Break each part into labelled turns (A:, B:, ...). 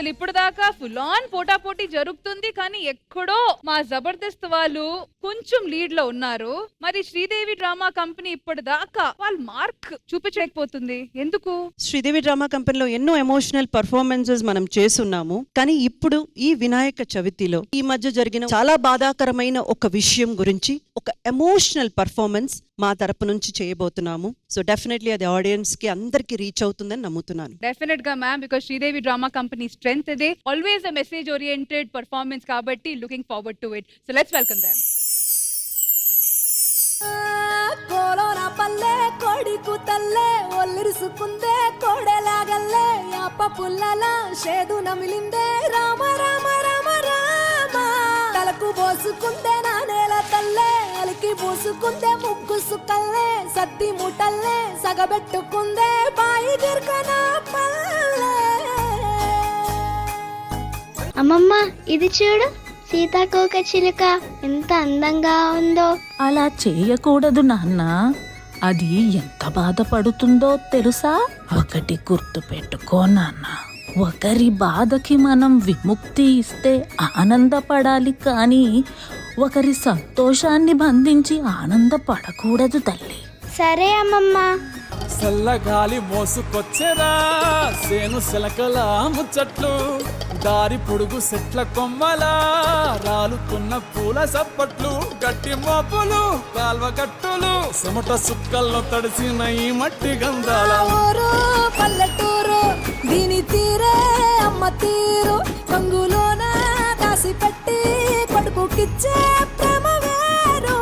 A: అసలు ఇప్పుడు దాకా ఫుల్ ఆన్ పోటాపోటీ జరుగుతుంది, కానీ ఎక్కడో మా జబర్దస్త్ వాళ్ళు కొంచెం లీడ్ లో ఉన్నారు. మరి శ్రీదేవి డ్రామా కంపెనీ ఇప్పటిదాకా వాళ్ళ మార్క్ చూపించలేకపోతుంది, ఎందుకు?
B: శ్రీదేవి డ్రామా కంపెనీలో ఎన్నో ఎమోషనల్ పర్ఫార్మెన్సెస్ మనం చేస్తున్నాము, కానీ ఇప్పుడు ఈ వినాయక చవితిలో ఈ మధ్య జరిగిన చాలా బాధాకరమైన ఒక విషయం గురించి ఒక ఎమోషనల్ పర్ఫార్మెన్స్ మా తరపు నుంచి చేయబోతున్నాము. సో డెఫినెట్లీ అది ఆడియన్స్ కి అందరికి రీచ్ అవుతుందని నమ్ముతున్నాను.
A: డెఫినెట్ గా ma'am, because Sridevi drama company strength ఇదే, always a message oriented performance కాబట్టి looking forward to it. So let's welcome them.
C: కోలోన పల్లె కోడి కూతల్లే ఒల్లిరుసుకుందే కోడెలాగల్లే యాప పుల్లల షేదు నమిలిందే రామ రామ రామ రామ తలకు పోసుకుందే నా నేల తల్లే అలికి పూసుకుందే ముగ్గు సుక్కల్లే సద్ది ముటల్లే సగబెట్టుకుందే బాయి దిర్కన పల్లె.
D: అమ్మమ్మ ఇది చూడు, సీతాకోక చిలుక ఎంత అందంగా ఉందో.
E: అలా చేయకూడదు నాన్న, అది ఎంత బాధపడుతుందో తెలుసా? ఒకటి గుర్తు పెట్టుకో నాన్న, ఒకరి బాధకి మనం విముక్తి ఇస్తే ఆనందపడాలి, కానీ ఒకరి సంతోషాన్ని బంధించి ఆనందపడకూడదు తల్లి.
D: సరే అమ్మమ్మ.
F: చల్లగాలి మోసుకొచ్చేరా సేను శిలకల ముచ్చట్లు, దారి పొడుగు చెట్ల కొమ్మల రాలుతున్న పూల సప్పట్లు, గట్టి మోపులు కాల్వ గట్టులు చెమట సుక్కల్లో తడిసిన ఈ మట్టి గంధాల
C: ఊరు పల్లెటూరు దీని తీరే అమ్మ తీరు, కంగులోన దాసి పెట్టి కొడుకుకిచ్చే ప్రేమ వేరు.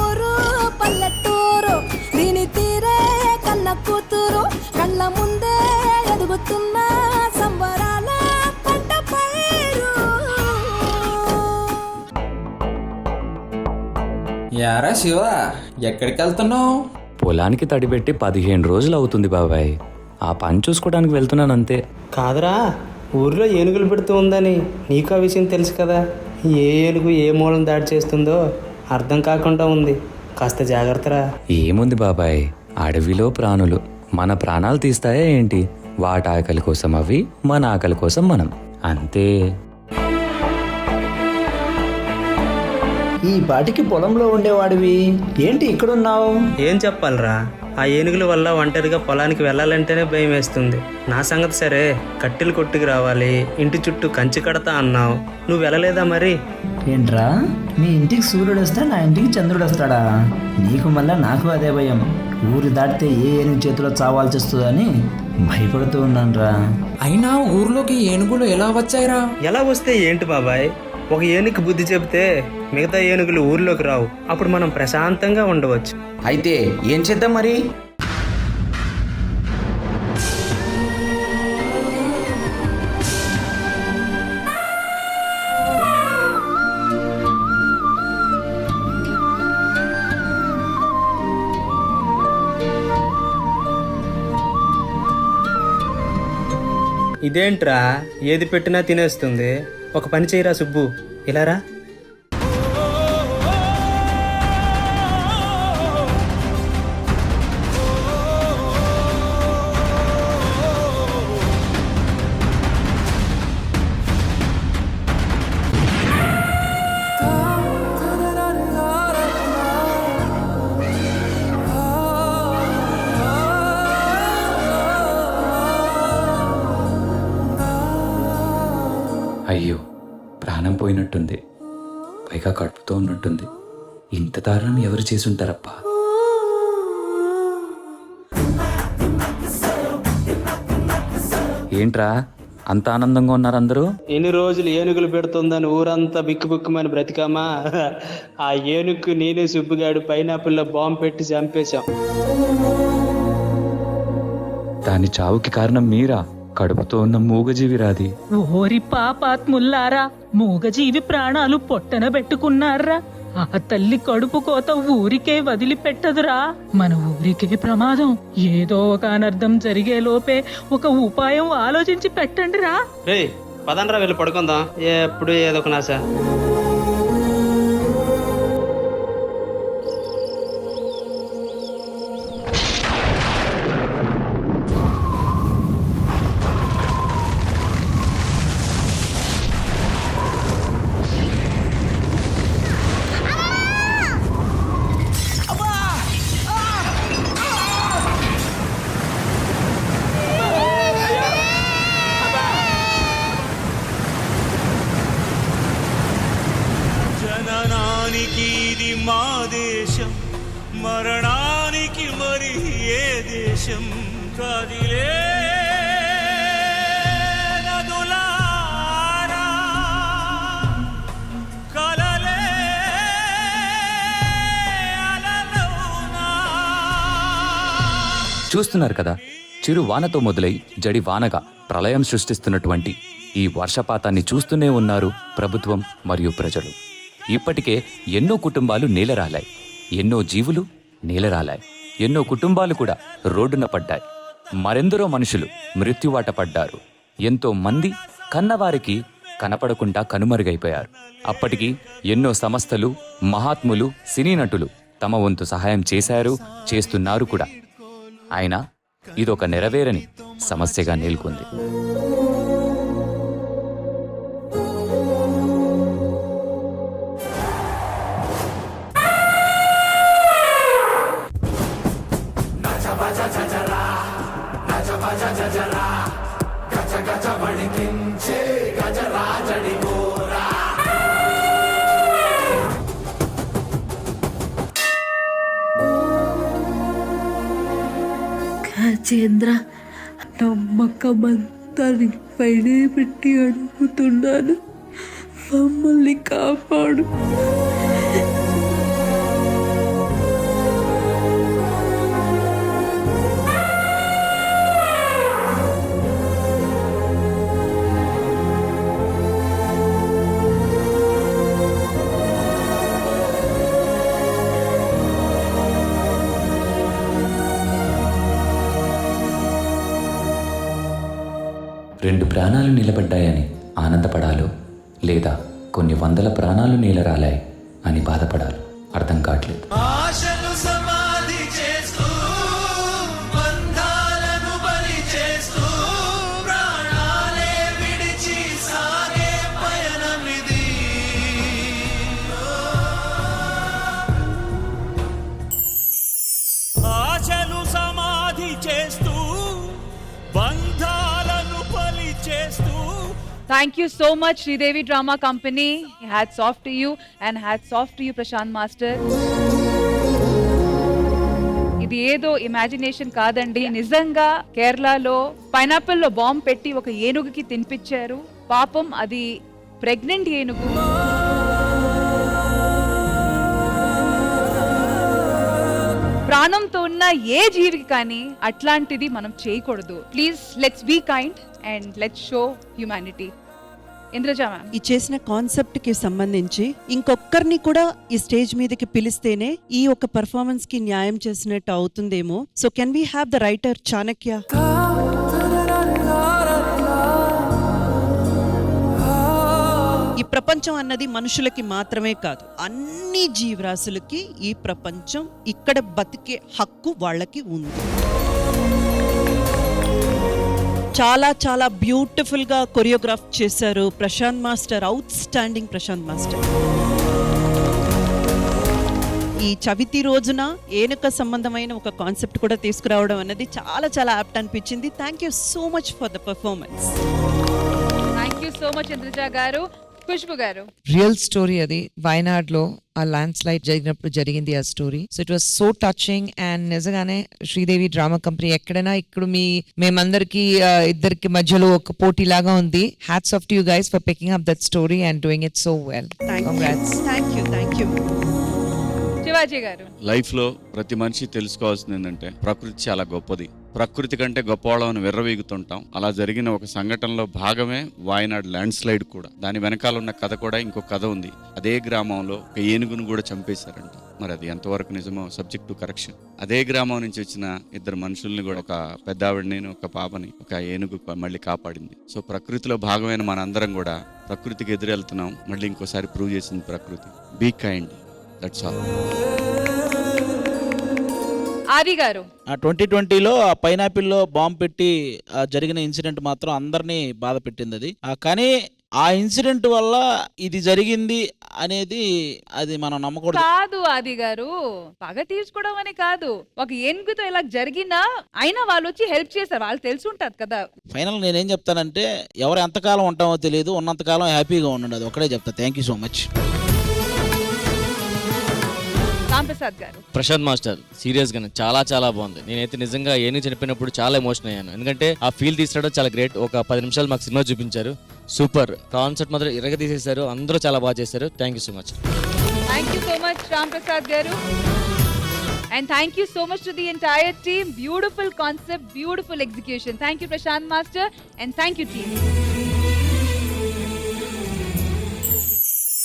C: ఊరు పల్లెటూరు దీని తీరే కన్న కూతురు, కళ్ళ ముందే ఎదుగుతున్న సంబరాల పంట పైరు.
G: యారా శివ, ఎక్కడికి వెళ్తున్నావు?
H: పొలానికి తడిపెట్టి 15 రోజులు అవుతుంది బాబాయ్. ఆ పని చూసుకోవడానికి వెళ్తున్నానంతే.
I: కాదురా, ఊర్లో ఏనుగులు పెడుతూ ఉందని నీకు ఆ విషయం తెలుసు కదా. ఏ ఏనుగు ఏ మూలం దాడి చేస్తుందో అర్థం కాకుండా ఉంది, కాస్త జాగ్రత్తరా.
H: ఏముంది బాబాయ్, అడవిలో ప్రాణులు మన ప్రాణాలు తీస్తాయా ఏంటి? వాటి ఆకలి కోసం అవి, మన ఆకలి కోసం మనం, అంతే.
J: ఈ పాటికి పొలంలో ఉండేవాడివి ఏంటి ఇక్కడున్నావు?
I: ఏం చెప్పాలరా, ఆ ఏనుగుల వల్ల ఒంటరిగా పొలానికి వెళ్ళాలంటేనే భయం వేస్తుంది. నా సంగతి సరే, కట్టెలు కొట్టుకు రావాలి, ఇంటి చుట్టూ కంచి కడతా అన్నావు, నువ్వు వెళ్ళలేదా మరి?
J: ఏంట్రా, మీ ఇంటికి సూర్యుడు వస్తే నా ఇంటికి చంద్రుడు వస్తాడా? నీకు మళ్ళా నాకు అదే భయం. ఊరు దాటితే ఏ ఏనుగు చేతిలో చావాల్సి వస్తుందని భయపడుతూ ఉన్నానురా.
G: అయినా ఊర్లోకి ఏనుగులు ఎలా వచ్చాయిరా?
I: ఎలా వస్తే ఏంటి బాబాయ్, ఒక ఏనుగు బుద్ధి చెబితే మిగతా ఏనుగులు ఊర్లోకి రావు, అప్పుడు మనం ప్రశాంతంగా ఉండవచ్చు.
J: అయితే ఏం చేద్దాం మరి?
I: ఇదేంట్రా, ఏది పెట్టినా తినేస్తుంది. ఒక పని చేయరా సుబ్బు, ఇలారా.
H: అయ్యో, ప్రాణం పోయినట్టుంది, పైగా కడుపుతో ఉన్నట్టుంది. ఇంత దారుణం ఎవరు చేసుంటారప్పా? ఏంట్రా అంత ఆనందంగా ఉన్నారు అందరూ?
I: ఎన్ని రోజులు ఏనుగులు పెడుతుందని ఊరంతా బిక్కుబుక్కుమని బ్రతికామా, ఆ ఏనుగుకు నేనే సుబ్బుగాడు పైనాపిల్లో బాంబు పెట్టి చంపేశాం.
H: దాని చావుకి కారణం మీరా? కడుపుతో ఉన్న మూగజీవి రాది.
E: ఓరి పాపాత్ముల్లారా, మూగజీవి ప్రాణాలు పొట్టన పెట్టుకున్నారా? ఆ తల్లి కడుపు కోత ఊరికే వదిలిపెట్టదురా. మన ఊరికే ప్రమాదం. ఏదో ఒక అనర్థం జరిగే లోపే ఒక ఉపాయం ఆలోచించి పెట్టండి రా.
I: రే పదండ్రా, వెళ్ళి పడుకుందాం, ఎప్పుడు ఏదో ఒక నాశ.
F: మరణానికి మరి ఏ దేశం కాదిలే నదులారా, కలలే అలలోనా.
H: చూస్తున్నారు కదా, చిరు వానతో మొదలై జడి వానగా ప్రళయం సృష్టిస్తున్నటువంటి ఈ వర్షపాతాన్ని చూస్తూనే ఉన్నారు ప్రభుత్వం మరియు ప్రజలు. ఇప్పటికే ఎన్నో కుటుంబాలు నేలరాలాయి, ఎన్నో జీవులు నేలరాలాయి, ఎన్నో కుటుంబాలు కూడా రోడ్డున పడ్డాయి. మరెందరో మనుషులు మృత్యువాట పడ్డారు. ఎంతో మంది కన్నవారికి కనపడకుండా కనుమరుగైపోయారు. అప్పటికి ఎన్నో సంస్థలు, మహాత్ములు, సినీ నటులు తమ వంతు సహాయం చేశారు, చేస్తున్నారు కూడా. అయినా ఇదొక నెరవేరని సమస్యగా నెలకొంది.
C: రాజేంద్ర, నమ్మకమంతా పైనే పెట్టి అడుగుతున్నాను, మమ్మల్ని కాపాడు.
H: రెండు ప్రాణాలు నిలబడ్డాయని ఆనందపడాలో, లేదా కొన్ని వందల ప్రాణాలు నేలరాలాయి అని బాధపడాలో అర్థం కావట్లేదు.
F: ఆశలు సమాధి చేస్తూ, బంధాలను బలి చేస్తూ, ప్రాణాలే విడిచి సాగే పయనమిది. ఆశలు సమాధి చేస్తూ, బంధాలను బలి చేస్తూ.
A: Thank you so much, Sridevi Drama Company. Hats off to you and hats off to you, Prashant Master. ఇది ఏదో ఇమాజినేషన్ కాదండి, నిజంగా కేరళలో పైనాపిల్ లో బాంబ్ పెట్టి ఒక ఏనుగుకి తినిపించారు. పాపం అది ప్రెగ్నెంట్ ఏనుగు. ప్రాణంతో ఉన్న ఏ జీవికి కానీ అట్లాంటిది మనం చేయకూడదు. Please let's be kind and let's show humanity. Indraja ma'am,
B: ఈ చేసిన కాన్సెప్ట్ కి సంబంధించి ఇంకొకరిని కూడా ఈ స్టేజ్ మీదకి పిలిస్తేనే ఈ ఒక పర్ఫార్మెన్స్ కి న్యాయం చేసినట్టు అవుతుందేమో. So can we have the writer Chanakya? ఈ ప్రపంచం అన్నది మనుషులకి మాత్రమే కాదు, అన్ని జీవరాశులకి ఈ ప్రపంచం ఇక్కడ బతికే హక్కు వాళ్ళకి ఉంది. చాలా చాలా బ్యూటిఫుల్ గా కొరియోగ్రాఫ్ చేశారు Prashanth master. Outstanding Prashanth master. ఈ చవితి రోజున ఏనుక సంబంధమైన ఒక కాన్సెప్ట్ కూడా తీసుకురావడం అనేది చాలా చాలా యాప్ట్ అనిపించింది. Thank you so much for the performance.
A: Thank you so much Indraja గారు. ఖుష్బు గారు,
K: రియల్ స్టోరీ అది. వయనాడ్ లో ఆ ల్యాండ్ స్లైడ్ జరిగినప్పుడు జరిగింది ఆ story. So it was so touching. And నిజంగానే శ్రీదేవి డ్రామా కంపెనీ ఎక్కడైనా ఇక్కడ మేమందరికి ఇద్దరికి మధ్యలో ఒక పోటీ లాగా ఉంది. Hats off to you guys for picking up that story and doing it so well. Congrats.
B: Thank you.
A: Shivaji గారు,
L: లైఫ్ లో ప్రతి మనిషి తెలుసుకోవాల్సింది ఏంటంటే ప్రకృతి చాలా గొప్పది. ప్రకృతి కంటే గొప్పవాళ్ళని విర్రవీగుతుంటాం. అలా జరిగిన ఒక సంఘటనలో భాగమే వాయనాడ్ ల్యాండ్ స్లైడ్ కూడా. దాని వెనకాల ఉన్న కథ కూడా ఇంకో కథ ఉంది. అదే గ్రామంలో ఒక ఏనుగును కూడా చంపేశారంట. మరి అది ఎంతవరకు నిజమో సబ్జెక్ట్ టు కరెక్షన్. అదే గ్రామం నుంచి వచ్చిన ఇద్దరు మనుషుల్ని కూడా, ఒక పెద్ద ఆవిడని ఒక పాపని ఒక ఏనుగు మళ్ళీ కాపాడింది. సో ప్రకృతిలో భాగమైన మనందరం కూడా ప్రకృతికి ఎదురెళ్తున్నాం. మళ్ళీ ఇంకోసారి ప్రూవ్ చేసింది ప్రకృతి. Be kind, that's all.
A: Aadi గారు,
M: 2020లో ఆ పైనాపిల్లో బాంబు పెట్టి జరిగిన ఇన్సిడెంట్ మాత్రం అందరినీ బాధ పెట్టింది అది. కానీ ఆ ఇన్సిడెంట్ వల్ల ఇది జరిగింది అనేది అది మనం నమ్మకూడదు.
A: కాదు ఆది గారు, పగ తీర్చుకోవడం అని కాదు. ఒక ఏనుగుతో ఇలా జరిగినా అయినా వాళ్ళు వచ్చి హెల్ప్ చేశారు. వాళ్ళు తెలిసి ఉంటారు కదా.
M: ఫైనల్ నేనేం చెప్తానంటే, ఎవరు ఎంతకాలం ఉంటామో తెలియదు, ఉన్నంతకాలం హ్యాపీగా ఉండండి. అది ఒకటే చెప్తా. Thank you so much.
A: Ram Prasad గారు.
N: ప్రశాంత్ మాస్టర్ సీరియస్ గా చాలా చాలా బాగుంది. నేనైతే నిజంగా ఏనుగు చనిపోయినప్పుడు చాలా ఎమోషన్ అయ్యాను. ఎందుకంటే ఆ ఫీల్ తీసుకురావడం చాలా గ్రేట్. ఒక 10 నిమిషాలు మాకు సినిమా చూపించారు. సూపర్ కాన్సెప్ట్ మాత్రం ఇరగ తీసేశారు. అందరూ చాలా బాగా చేశారు. Thank you so much.
A: Thank you so much, Ram Prasad garu. And thank you so much to the entire team. Beautiful concept, beautiful execution. Thank you, Prashant Master, and thank you, team.